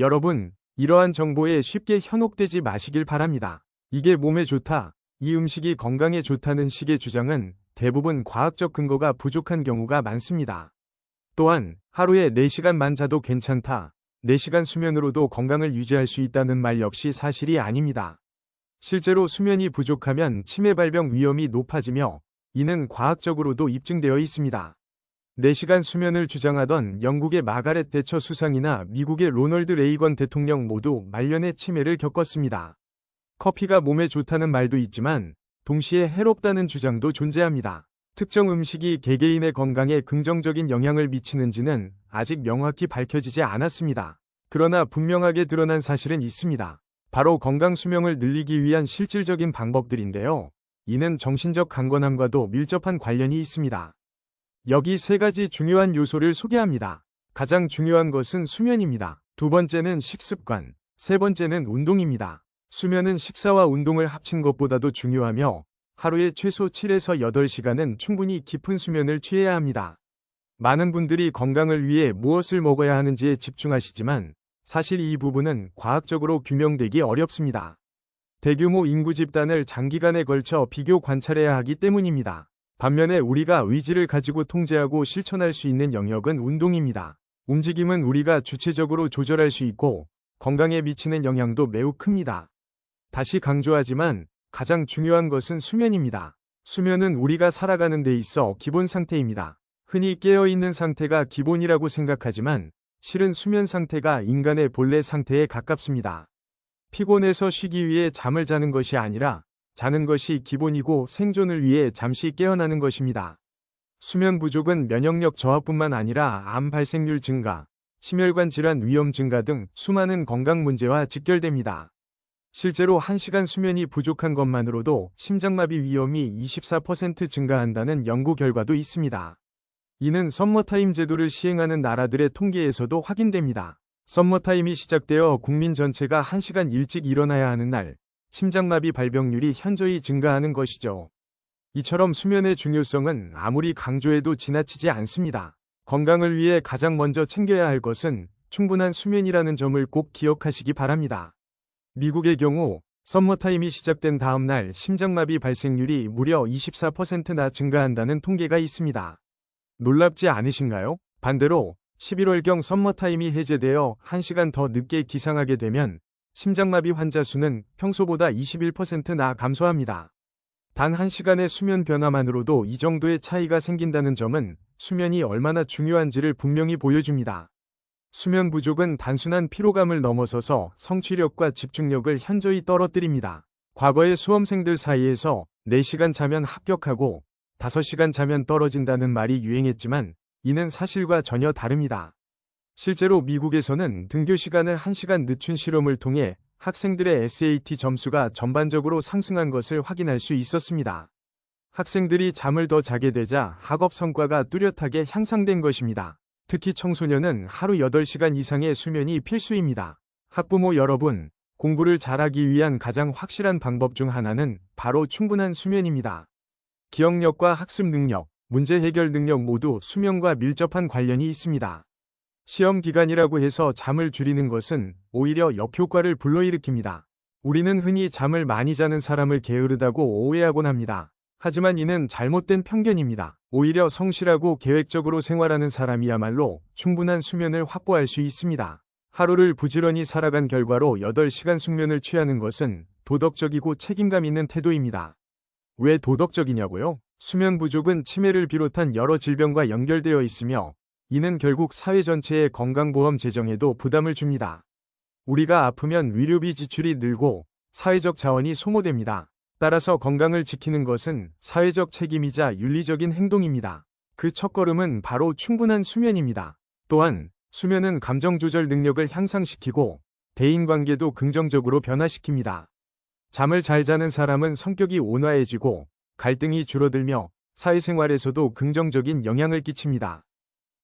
여러분, 이러한 정보에 쉽게 현혹되지 마시길 바랍니다. 이게 몸에 좋다, 이 음식이 건강에 좋다는 식의 주장은 대부분 과학적 근거가 부족한 경우가 많습니다. 또한 하루에 4시간만 자도 괜찮다, 4시간 수면으로도 건강을 유지할 수 있다는 말 역시 사실이 아닙니다. 실제로 수면이 부족하면 치매 발병 위험이 높아지며 이는 과학적으로도 입증되어 있습니다. 4시간 수면을 주장하던 영국의 마가렛 대처 수상이나 미국의 로널드 레이건 대통령 모두 말년에 치매를 겪었습니다. 커피가 몸에 좋다는 말도 있지만 동시에 해롭다는 주장도 존재합니다. 특정 음식이 개개인의 건강에 긍정적인 영향을 미치는지는 아직 명확히 밝혀지지 않았습니다. 그러나 분명하게 드러난 사실은 있습니다. 바로 건강 수명을 늘리기 위한 실질적인 방법들인데요. 이는 정신적 강건함과도 밀접한 관련이 있습니다. 여기 3가지 중요한 요소를 소개합니다. 가장 중요한 것은 수면입니다. 두 번째는 식습관, 세 번째는 운동입니다. 수면은 식사와 운동을 합친 것보다도 중요하며 하루에 최소 7에서 8시간은 충분히 깊은 수면을 취해야 합니다. 많은 분들이 건강을 위해 무엇을 먹어야 하는지에 집중하시지만 사실 이 부분은 과학적으로 규명되기 어렵습니다. 대규모 인구 집단을 장기간에 걸쳐 비교 관찰해야 하기 때문입니다. 반면에 우리가 의지를 가지고 통제하고 실천할 수 있는 영역은 운동입니다. 움직임은 우리가 주체적으로 조절할 수 있고 건강에 미치는 영향도 매우 큽니다. 다시 강조하지만 가장 중요한 것은 수면입니다. 수면은 우리가 살아가는 데 있어 기본 상태입니다. 흔히 깨어있는 상태가 기본이라고 생각하지만 실은 수면 상태가 인간의 본래 상태에 가깝습니다. 피곤해서 쉬기 위해 잠을 자는 것이 아니라 자는 것이 기본이고 생존을 위해 잠시 깨어나는 것입니다. 수면 부족은 면역력 저하뿐만 아니라 암 발생률 증가, 심혈관 질환 위험 증가 등 수많은 건강 문제와 직결됩니다. 실제로 1시간 수면이 부족한 것만으로도 심장마비 위험이 24% 증가한다는 연구 결과도 있습니다. 이는 썸머타임 제도를 시행하는 나라들의 통계에서도 확인됩니다. 썸머타임이 시작되어 국민 전체가 1시간 일찍 일어나야 하는 날, 심장마비 발병률이 현저히 증가하는 것이죠. 이처럼 수면의 중요성은 아무리 강조해도 지나치지 않습니다. 건강을 위해 가장 먼저 챙겨야 할 것은 충분한 수면이라는 점을 꼭 기억하시기 바랍니다. 미국의 경우 썸머타임이 시작된 다음 날 심장마비 발생률이 무려 24%나 증가한다는 통계가 있습니다. 놀랍지 않으신가요? 반대로 11월경 썸머타임이 해제되어 1시간 더 늦게 기상하게 되면 심장마비 환자 수는 평소보다 21%나 감소합니다. 단 1시간의 수면 변화만으로도 이 정도의 차이가 생긴다는 점은 수면이 얼마나 중요한지를 분명히 보여줍니다. 수면 부족은 단순한 피로감을 넘어서서 성취력과 집중력을 현저히 떨어뜨립니다. 과거의 수험생들 사이에서 4시간 자면 합격하고 5시간 자면 떨어진다는 말이 유행했지만 이는 사실과 전혀 다릅니다. 실제로 미국에서는 등교 시간을 1시간 늦춘 실험을 통해 학생들의 SAT 점수가 전반적으로 상승한 것을 확인할 수 있었습니다. 학생들이 잠을 더 자게 되자 학업 성과가 뚜렷하게 향상된 것입니다. 특히 청소년은 하루 8시간 이상의 수면이 필수입니다. 학부모 여러분, 공부를 잘하기 위한 가장 확실한 방법 중 하나는 바로 충분한 수면입니다. 기억력과 학습 능력, 문제 해결 능력 모두 수면과 밀접한 관련이 있습니다. 시험 기간이라고 해서 잠을 줄이는 것은 오히려 역효과를 불러일으킵니다. 우리는 흔히 잠을 많이 자는 사람을 게으르다고 오해하곤 합니다. 하지만 이는 잘못된 편견입니다. 오히려 성실하고 계획적으로 생활하는 사람이야말로 충분한 수면을 확보할 수 있습니다. 하루를 부지런히 살아간 결과로 8시간 숙면을 취하는 것은 도덕적이고 책임감 있는 태도입니다. 왜 도덕적이냐고요? 수면 부족은 치매를 비롯한 여러 질병과 연결되어 있으며 이는 결국 사회 전체의 건강보험 재정에도 부담을 줍니다. 우리가 아프면 의료비 지출이 늘고 사회적 자원이 소모됩니다. 따라서 건강을 지키는 것은 사회적 책임이자 윤리적인 행동입니다. 그 첫걸음은 바로 충분한 수면입니다. 또한 수면은 감정 조절 능력을 향상시키고 대인관계도 긍정적으로 변화시킵니다. 잠을 잘 자는 사람은 성격이 온화해지고 갈등이 줄어들며 사회생활에서도 긍정적인 영향을 끼칩니다.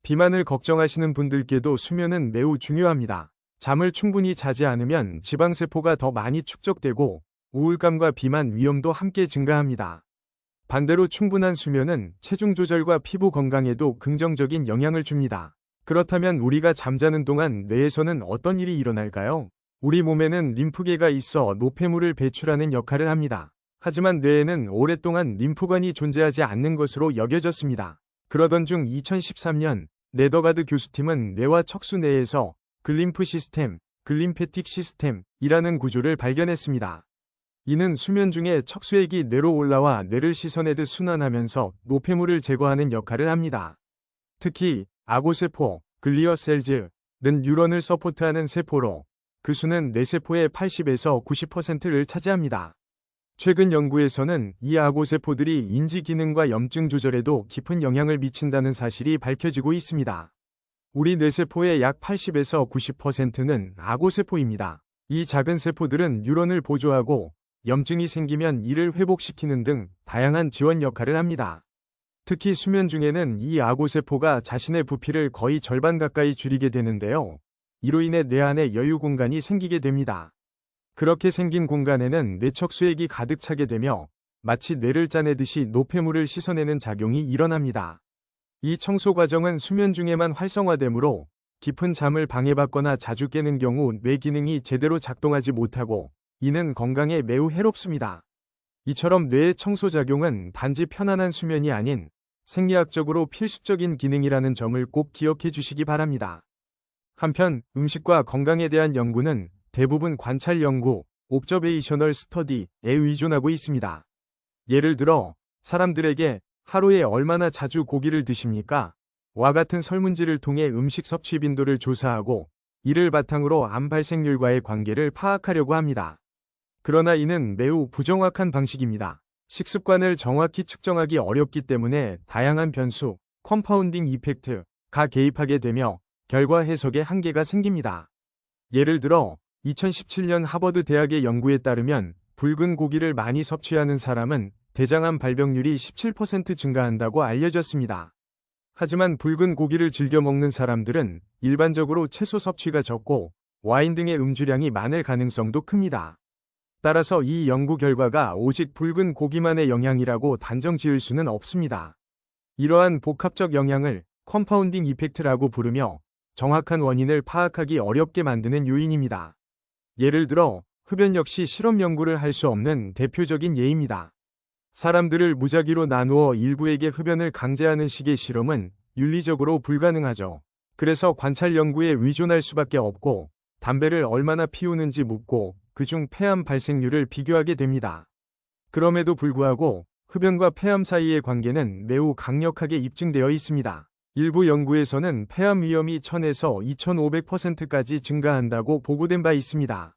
비만을 걱정하시는 분들께도 수면은 매우 중요합니다. 잠을 충분히 자지 않으면 지방세포가 더 많이 축적되고 우울감과 비만 위험도 함께 증가합니다. 반대로 충분한 수면은 체중 조절과 피부 건강에도 긍정적인 영향을 줍니다. 그렇다면 우리가 잠자는 동안 뇌에서는 어떤 일이 일어날까요? 우리 몸에는 림프계가 있어 노폐물을 배출하는 역할을 합니다. 하지만 뇌에는 오랫동안 림프관이 존재하지 않는 것으로 여겨졌습니다. 그러던 중 2013년 네더가드 교수팀은 뇌와 척수 내에서 글림프 시스템, 글림페틱 시스템이라는 구조를 발견했습니다. 이는 수면 중에 척수액이 뇌로 올라와 뇌를 씻어내듯 순환하면서 노폐물을 제거하는 역할을 합니다. 특히 악오세포, 글리어셀즈는 뉴런을 서포트하는 세포로 그 수는 뇌세포의 80에서 90%를 차지합니다. 최근 연구에서는 이 악오세포들이 인지 기능과 염증 조절에도 깊은 영향을 미친다는 사실이 밝혀지고 있습니다. 우리 뇌세포의 약 80에서 90%는 악오세포입니다. 이 작은 세포들은 뉴런을 보조하고 염증이 생기면 이를 회복시키는 등 다양한 지원 역할을 합니다. 특히 수면 중에는 이 악오세포가 자신의 부피를 거의 절반 가까이 줄이게 되는데요. 이로 인해 뇌 안에 여유 공간이 생기게 됩니다. 그렇게 생긴 공간에는 뇌척수액이 가득 차게 되며 마치 뇌를 짜내듯이 노폐물을 씻어내는 작용이 일어납니다. 이 청소 과정은 수면 중에만 활성화되므로 깊은 잠을 방해받거나 자주 깨는 경우 뇌 기능이 제대로 작동하지 못하고 이는 건강에 매우 해롭습니다. 이처럼 뇌의 청소 작용은 단지 편안한 수면이 아닌 생리학적으로 필수적인 기능이라는 점을 꼭 기억해 주시기 바랍니다. 한편 음식과 건강에 대한 연구는 대부분 관찰 연구, 옵저베이셔널 스터디에 의존하고 있습니다. 예를 들어 사람들에게 하루에 얼마나 자주 고기를 드십니까? 와 같은 설문지를 통해 음식 섭취 빈도를 조사하고 이를 바탕으로 암 발생률과의 관계를 파악하려고 합니다. 그러나 이는 매우 부정확한 방식입니다. 식습관을 정확히 측정하기 어렵기 때문에 다양한 변수, 컴파운딩 이펙트가 개입하게 되며 결과 해석에 한계가 생깁니다. 예를 들어 2017년 하버드 대학의 연구에 따르면 붉은 고기를 많이 섭취하는 사람은 대장암 발병률이 17% 증가한다고 알려졌습니다. 하지만 붉은 고기를 즐겨 먹는 사람들은 일반적으로 채소 섭취가 적고 와인 등의 음주량이 많을 가능성도 큽니다. 따라서 이 연구 결과가 오직 붉은 고기만의 영향이라고 단정 지을 수는 없습니다. 이러한 복합적 영향을 컴파운딩 이펙트라고 부르며 정확한 원인을 파악하기 어렵게 만드는 요인입니다. 예를 들어 흡연 역시 실험 연구를 할 수 없는 대표적인 예입니다. 사람들을 무작위로 나누어 일부에게 흡연을 강제하는 식의 실험은 윤리적으로 불가능하죠. 그래서 관찰 연구에 의존할 수밖에 없고 담배를 얼마나 피우는지 묻고 그중 폐암 발생률을 비교하게 됩니다. 그럼에도 불구하고 흡연과 폐암 사이의 관계는 매우 강력하게 입증되어 있습니다. 일부 연구에서는 폐암 위험이 1000에서 2500%까지 증가한다고 보고된 바 있습니다.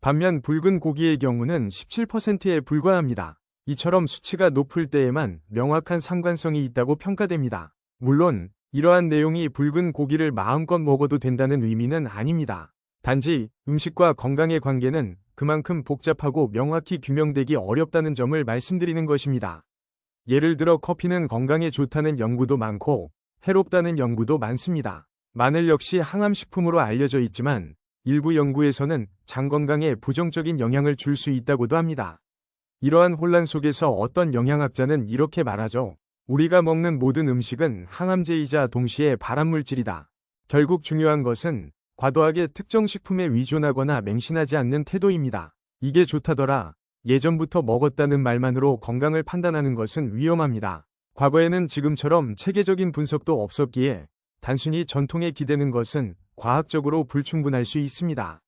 반면 붉은 고기의 경우는 17%에 불과합니다. 이처럼 수치가 높을 때에만 명확한 상관성이 있다고 평가됩니다. 물론 이러한 내용이 붉은 고기를 마음껏 먹어도 된다는 의미는 아닙니다. 단지 음식과 건강의 관계는 그만큼 복잡하고 명확히 규명되기 어렵다는 점을 말씀드리는 것입니다. 예를 들어 커피는 건강에 좋다는 연구도 많고 해롭다는 연구도 많습니다. 마늘 역시 항암식품으로 알려져 있지만 일부 연구에서는 장 건강에 부정적인 영향을 줄 수 있다고도 합니다. 이러한 혼란 속에서 어떤 영양학자는 이렇게 말하죠. 우리가 먹는 모든 음식은 항암제이자 동시에 발암물질이다. 결국 중요한 것은 과도하게 특정 식품에 의존하거나 맹신하지 않는 태도입니다. 이게 좋다더라. 예전부터 먹었다는 말만으로 건강을 판단하는 것은 위험합니다. 과거에는 지금처럼 체계적인 분석도 없었기에 단순히 전통에 기대는 것은 과학적으로 불충분할 수 있습니다.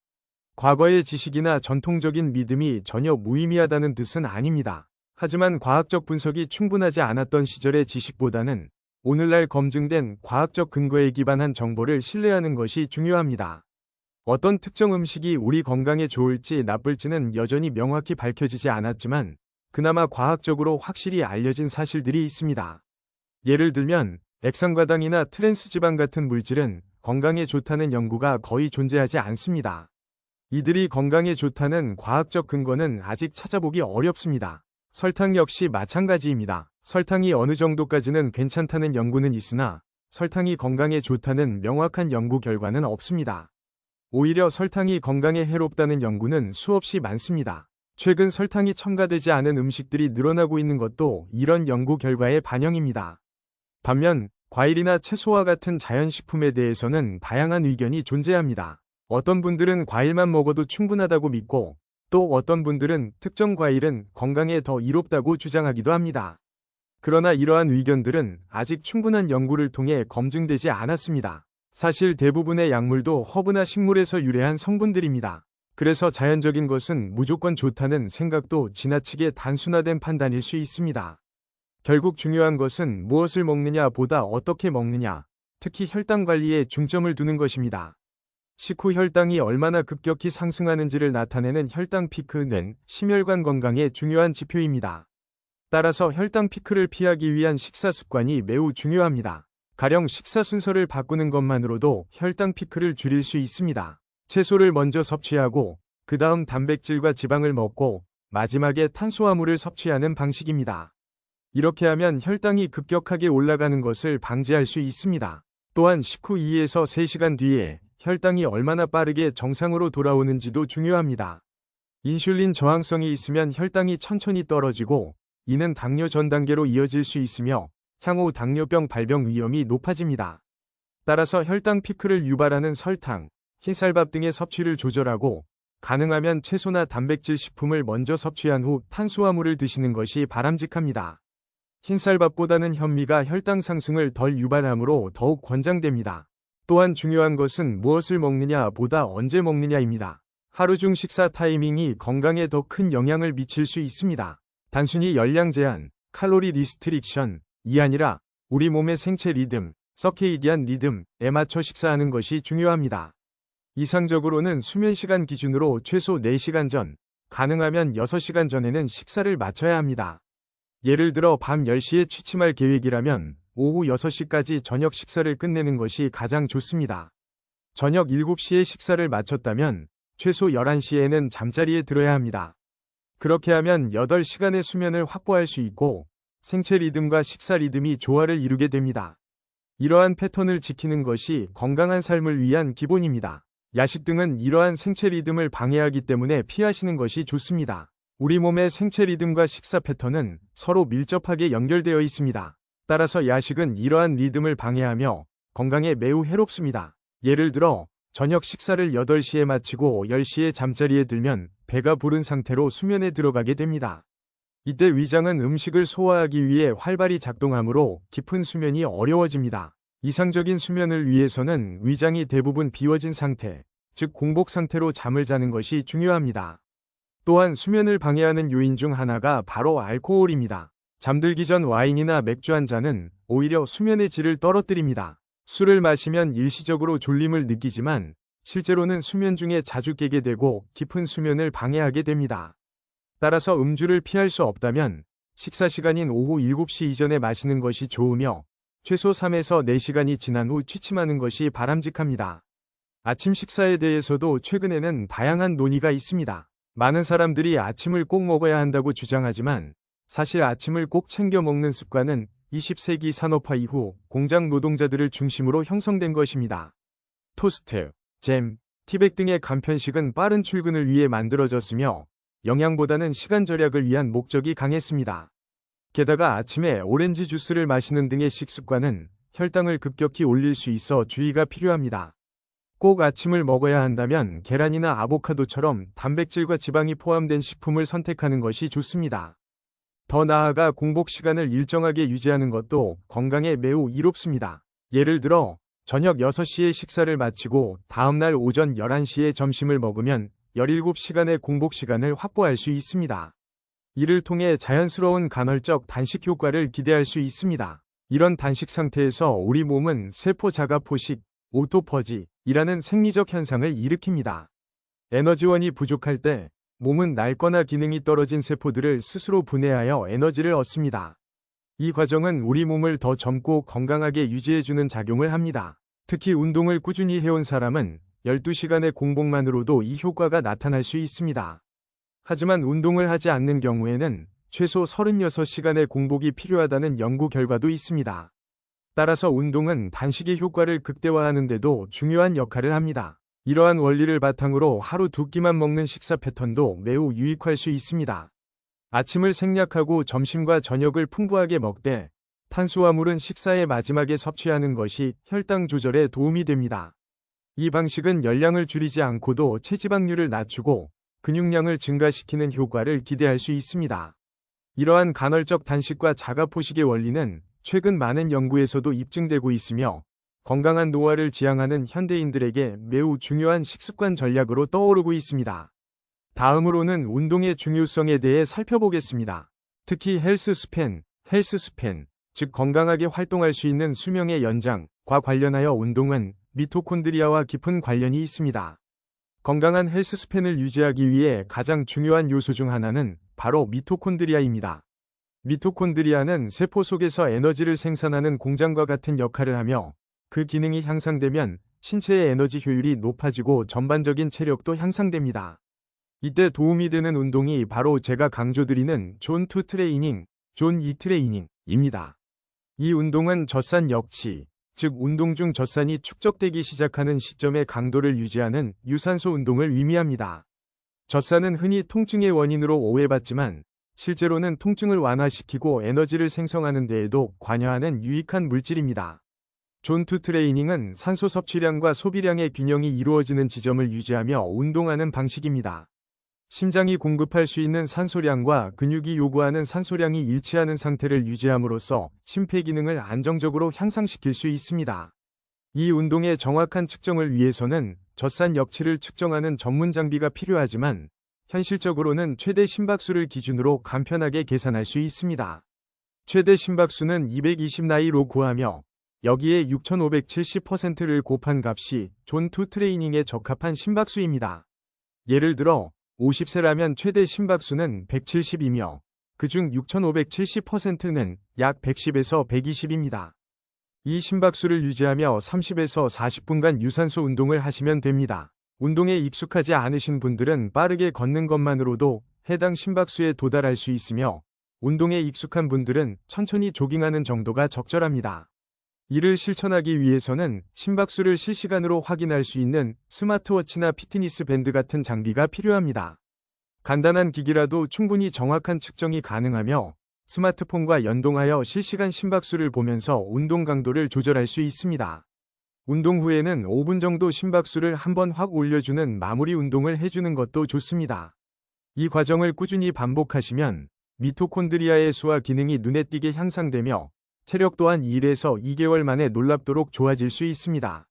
과거의 지식이나 전통적인 믿음이 전혀 무의미하다는 뜻은 아닙니다. 하지만 과학적 분석이 충분하지 않았던 시절의 지식보다는 오늘날 검증된 과학적 근거에 기반한 정보를 신뢰하는 것이 중요합니다. 어떤 특정 음식이 우리 건강에 좋을지 나쁠지는 여전히 명확히 밝혀지지 않았지만 그나마 과학적으로 확실히 알려진 사실들이 있습니다. 예를 들면 액상과당이나 트랜스지방 같은 물질은 건강에 좋다는 연구가 거의 존재하지 않습니다. 이들이 건강에 좋다는 과학적 근거는 아직 찾아보기 어렵습니다. 설탕 역시 마찬가지입니다. 설탕이 어느 정도까지는 괜찮다는 연구는 있으나 설탕이 건강에 좋다는 명확한 연구 결과는 없습니다. 오히려 설탕이 건강에 해롭다는 연구는 수없이 많습니다. 최근 설탕이 첨가되지 않은 음식들이 늘어나고 있는 것도 이런 연구 결과의 반영입니다. 반면 과일이나 채소와 같은 자연식품에 대해서는 다양한 의견이 존재합니다. 어떤 분들은 과일만 먹어도 충분하다고 믿고, 또 어떤 분들은 특정 과일은 건강에 더 이롭다고 주장하기도 합니다. 그러나 이러한 의견들은 아직 충분한 연구를 통해 검증되지 않았습니다. 사실 대부분의 약물도 허브나 식물에서 유래한 성분들입니다. 그래서 자연적인 것은 무조건 좋다는 생각도 지나치게 단순화된 판단일 수 있습니다. 결국 중요한 것은 무엇을 먹느냐 보다 어떻게 먹느냐, 특히 혈당 관리에 중점을 두는 것입니다. 식후 혈당이 얼마나 급격히 상승하는지를 나타내는 혈당 피크는 심혈관 건강에 중요한 지표입니다. 따라서 혈당 피크를 피하기 위한 식사 습관이 매우 중요합니다. 가령 식사 순서를 바꾸는 것만으로도 혈당 피크를 줄일 수 있습니다. 채소를 먼저 섭취하고 그 다음 단백질과 지방을 먹고 마지막에 탄수화물을 섭취하는 방식입니다. 이렇게 하면 혈당이 급격하게 올라가는 것을 방지할 수 있습니다. 또한 식후 2에서 3시간 뒤에 혈당이 얼마나 빠르게 정상으로 돌아오는지도 중요합니다. 인슐린 저항성이 있으면 혈당이 천천히 떨어지고 이는 당뇨 전 단계로 이어질 수 있으며 향후 당뇨병 발병 위험이 높아집니다. 따라서 혈당 피크를 유발하는 설탕, 흰쌀밥 등의 섭취를 조절하고 가능하면 채소나 단백질 식품을 먼저 섭취한 후 탄수화물을 드시는 것이 바람직합니다. 흰쌀밥보다는 현미가 혈당 상승을 덜 유발하므로 더욱 권장됩니다. 또한 중요한 것은 무엇을 먹느냐 보다 언제 먹느냐입니다. 하루 중 식사 타이밍이 건강에 더 큰 영향을 미칠 수 있습니다. 단순히 열량 제한, 칼로리 리스트릭션이 아니라 우리 몸의 생체 리듬, 서케이디안 리듬에 맞춰 식사하는 것이 중요합니다. 이상적으로는 수면 시간 기준으로 최소 4시간 전, 가능하면 6시간 전에는 식사를 마쳐야 합니다. 예를 들어 밤 10시에 취침할 계획이라면 오후 6시까지 저녁 식사를 끝내는 것이 가장 좋습니다. 저녁 7시에 식사를 마쳤다면 최소 11시에는 잠자리에 들어야 합니다. 그렇게 하면 8시간의 수면을 확보할 수 있고 생체 리듬과 식사 리듬이 조화를 이루게 됩니다. 이러한 패턴을 지키는 것이 건강한 삶을 위한 기본입니다. 야식 등은 이러한 생체 리듬을 방해하기 때문에 피하시는 것이 좋습니다. 우리 몸의 생체 리듬과 식사 패턴은 서로 밀접하게 연결되어 있습니다. 따라서 야식은 이러한 리듬을 방해하며 건강에 매우 해롭습니다. 예를 들어 저녁 식사를 8시에 마치고 10시에 잠자리에 들면 배가 부른 상태로 수면에 들어가게 됩니다. 이때 위장은 음식을 소화하기 위해 활발히 작동하므로 깊은 수면이 어려워집니다. 이상적인 수면을 위해서는 위장이 대부분 비워진 상태, 즉 공복 상태로 잠을 자는 것이 중요합니다. 또한 수면을 방해하는 요인 중 하나가 바로 알코올입니다. 잠들기 전 와인이나 맥주 한 잔은 오히려 수면의 질을 떨어뜨립니다. 술을 마시면 일시적으로 졸림을 느끼지만 실제로는 수면 중에 자주 깨게 되고 깊은 수면을 방해하게 됩니다. 따라서 음주를 피할 수 없다면 식사 시간인 오후 7시 이전에 마시는 것이 좋으며 최소 3에서 4시간이 지난 후 취침하는 것이 바람직합니다. 아침 식사에 대해서도 최근에는 다양한 논의가 있습니다. 많은 사람들이 아침을 꼭 먹어야 한다고 주장하지만 사실 아침을 꼭 챙겨 먹는 습관은 20세기 산업화 이후 공장 노동자들을 중심으로 형성된 것입니다. 토스트, 잼, 티백 등의 간편식은 빠른 출근을 위해 만들어졌으며 영양보다는 시간 절약을 위한 목적이 강했습니다. 게다가 아침에 오렌지 주스를 마시는 등의 식습관은 혈당을 급격히 올릴 수 있어 주의가 필요합니다. 꼭 아침을 먹어야 한다면 계란이나 아보카도처럼 단백질과 지방이 포함된 식품을 선택하는 것이 좋습니다. 더 나아가 공복 시간을 일정하게 유지하는 것도 건강에 매우 이롭습니다. 예를 들어 저녁 6시에 식사를 마치고 다음날 오전 11시에 점심을 먹으면 17시간의 공복 시간을 확보할 수 있습니다. 이를 통해 자연스러운 간헐적 단식 효과를 기대할 수 있습니다. 이런 단식 상태에서 우리 몸은 세포 자가 포식, 오토퍼지이라는 생리적 현상을 일으킵니다. 에너지원이 부족할 때 몸은 낡거나 기능이 떨어진 세포들을 스스로 분해하여 에너지를 얻습니다. 이 과정은 우리 몸을 더 젊고 건강하게 유지해주는 작용을 합니다. 특히 운동을 꾸준히 해온 사람은 12시간의 공복만으로도 이 효과가 나타날 수 있습니다. 하지만 운동을 하지 않는 경우에는 최소 36시간의 공복이 필요하다는 연구 결과도 있습니다. 따라서 운동은 단식의 효과를 극대화하는 데도 중요한 역할을 합니다. 이러한 원리를 바탕으로 하루 2끼만 먹는 식사 패턴도 매우 유익할 수 있습니다. 아침을 생략하고 점심과 저녁을 풍부하게 먹되 탄수화물은 식사의 마지막에 섭취하는 것이 혈당 조절에 도움이 됩니다. 이 방식은 열량을 줄이지 않고도 체지방률을 낮추고 근육량을 증가시키는 효과를 기대할 수 있습니다. 이러한 간헐적 단식과 자가포식의 원리는 최근 많은 연구에서도 입증되고 있으며 건강한 노화를 지향하는 현대인들에게 매우 중요한 식습관 전략으로 떠오르고 있습니다. 다음으로는 운동의 중요성에 대해 살펴보겠습니다. 특히 헬스스팬, 즉 건강하게 활동할 수 있는 수명의 연장과 관련하여 운동은 미토콘드리아와 깊은 관련이 있습니다. 건강한 헬스스팬을 유지하기 위해 가장 중요한 요소 중 하나는 바로 미토콘드리아입니다. 미토콘드리아는 세포 속에서 에너지를 생산하는 공장과 같은 역할을 하며 그 기능이 향상되면 신체의 에너지 효율이 높아지고 전반적인 체력도 향상됩니다. 이때 도움이 되는 운동이 바로 제가 강조드리는 존 2 트레이닝, 존 2 트레이닝입니다. 이 운동은 젖산 역치, 즉 운동 중 젖산이 축적되기 시작하는 시점의 강도를 유지하는 유산소 운동을 의미합니다. 젖산은 흔히 통증의 원인으로 오해받지만 실제로는 통증을 완화시키고 에너지를 생성하는 데에도 관여하는 유익한 물질입니다. 존 2 트레이닝은 산소 섭취량과 소비량의 균형이 이루어지는 지점을 유지하며 운동하는 방식입니다. 심장이 공급할 수 있는 산소량과 근육이 요구하는 산소량이 일치하는 상태를 유지함으로써 심폐 기능을 안정적으로 향상시킬 수 있습니다. 이 운동의 정확한 측정을 위해서는 젖산 역치를 측정하는 전문 장비가 필요하지만 현실적으로는 최대 심박수를 기준으로 간편하게 계산할 수 있습니다. 최대 심박수는 220 나이로 구하며 여기에 6570%를 곱한 값이 존 2 트레이닝에 적합한 심박수입니다. 예를 들어 50세라면 최대 심박수는 170이며 그중 6570%는 약 110에서 120입니다. 이 심박수를 유지하며 30에서 40분간 유산소 운동을 하시면 됩니다. 운동에 익숙하지 않으신 분들은 빠르게 걷는 것만으로도 해당 심박수에 도달할 수 있으며 운동에 익숙한 분들은 천천히 조깅하는 정도가 적절합니다. 이를 실천하기 위해서는 심박수를 실시간으로 확인할 수 있는 스마트워치나 피트니스 밴드 같은 장비가 필요합니다. 간단한 기기라도 충분히 정확한 측정이 가능하며 스마트폰과 연동하여 실시간 심박수를 보면서 운동 강도를 조절할 수 있습니다. 운동 후에는 5분 정도 심박수를 한번 확 올려주는 마무리 운동을 해주는 것도 좋습니다. 이 과정을 꾸준히 반복하시면 미토콘드리아의 수와 기능이 눈에 띄게 향상되며 체력 또한 1에서 2개월 만에 놀랍도록 좋아질 수 있습니다.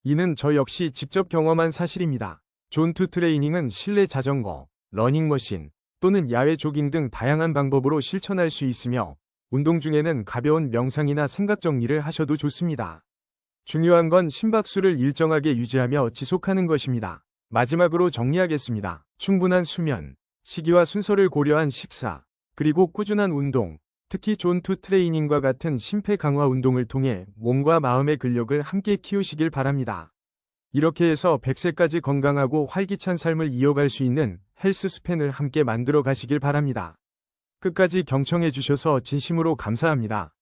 이는 저 역시 직접 경험한 사실입니다. 존 2 트레이닝은 실내 자전거, 러닝머신 또는 야외 조깅 등 다양한 방법으로 실천할 수 있으며 운동 중에는 가벼운 명상이나 생각 정리를 하셔도 좋습니다. 중요한 건 심박수를 일정하게 유지하며 지속하는 것입니다. 마지막으로 정리하겠습니다. 충분한 수면, 시기와 순서를 고려한 식사, 그리고 꾸준한 운동, 특히 존 2 트레이닝과 같은 심폐 강화 운동을 통해 몸과 마음의 근력을 함께 키우시길 바랍니다. 이렇게 해서 100세까지 건강하고 활기찬 삶을 이어갈 수 있는 헬스스팬을 함께 만들어 가시길 바랍니다. 끝까지 경청해 주셔서 진심으로 감사합니다.